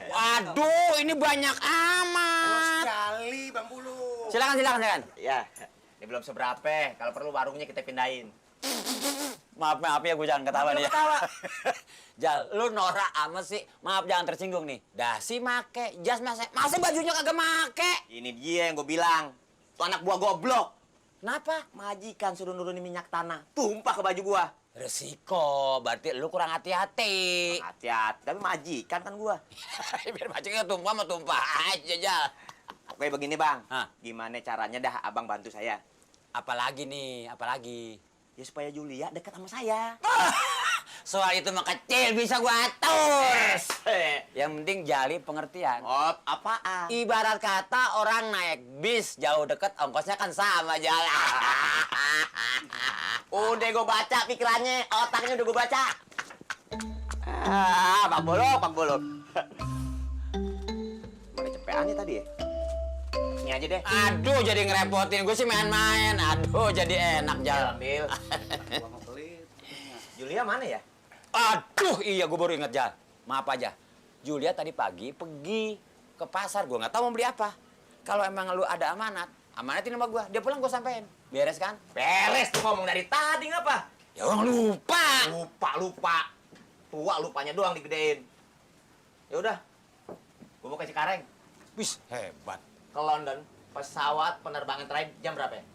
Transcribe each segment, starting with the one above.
Waduh, ini banyak amat. Sekali, Bang Bulu. Silakan. Ya, ini belum seberapa. Kalau perlu warungnya kita pindahin. Maaf ya, gue jangan ketawa nih ya. Ketawa. Jal, lu norak amat sih. Maaf, jangan tersinggung nih. Dasi make, jas masa bajunya kagak make? Ini dia yang gue bilang. Tuh anak buah goblok. Kenapa? Majikan suruh nurunin minyak tanah. Tumpah ke baju gua. Resiko, berarti lu kurang hati-hati. Hati-hati, tapi majikan kan gua. Biar bajunya tumpah aja, Jal. Oke, begini Bang. Hah? Gimana caranya dah abang bantu saya? Apalagi nih, apalagi? Ya supaya Julia dekat sama saya. Soal itu mah kecil, bisa gua atur. Yang penting jali pengertian. Oh, apaan? Ibarat kata orang naik bis jauh deket, ongkosnya kan sama jalan. Udah gue baca pikirannya, otaknya udah gue baca. Bang Bolok. Mana cepeannya tadi ya? Ini aja deh. Aduh, jadi ngerepotin gue sih main-main. Aduh, jadi enak jalan. Ambil. Julia mana ya? Aduh, iya gue baru inget, Jal. Maaf aja. Julia tadi pagi pergi ke pasar. Gue nggak tahu mau beli apa. Kalau emang lu ada amanat, amanatin sama gue. Dia pulang gue sampein. Beres kan? Beres tuh ngomong dari tadi ngapa? Ya orang lupa. Lupa. Tua lupanya doang digedein. Ya udah. Gue mau ke Cikareng. Wis, hebat. Ke London. Pesawat penerbangan terakhir jam berapa ya?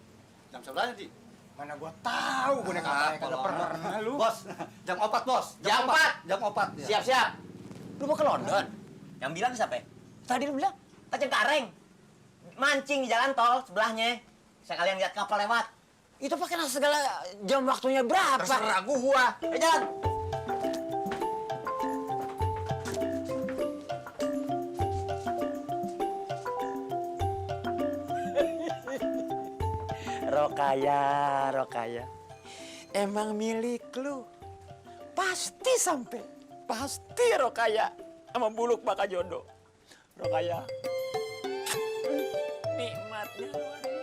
Jam sebelah Di. Mana gua tahu gue naik kapal kagak pernah lu. Bos, jam 4, Bos. Jam 4. Jam 4. Ya. Siap. Lu mau ke London? Yang bilang siapa ya? Tadi lu bilang. Ke Cengkareng. Mancing di jalan tol sebelahnya. Sekalian lihat kapal lewat. Itu pakai segala jam waktunya berapa? Terserah gua. Jalan. Rokaya. Emang milik lu. Pasti sampai. Pasti Rokaya. Sama Buluk bakal jodoh. Rokaya. Nikmatnya luar biasa.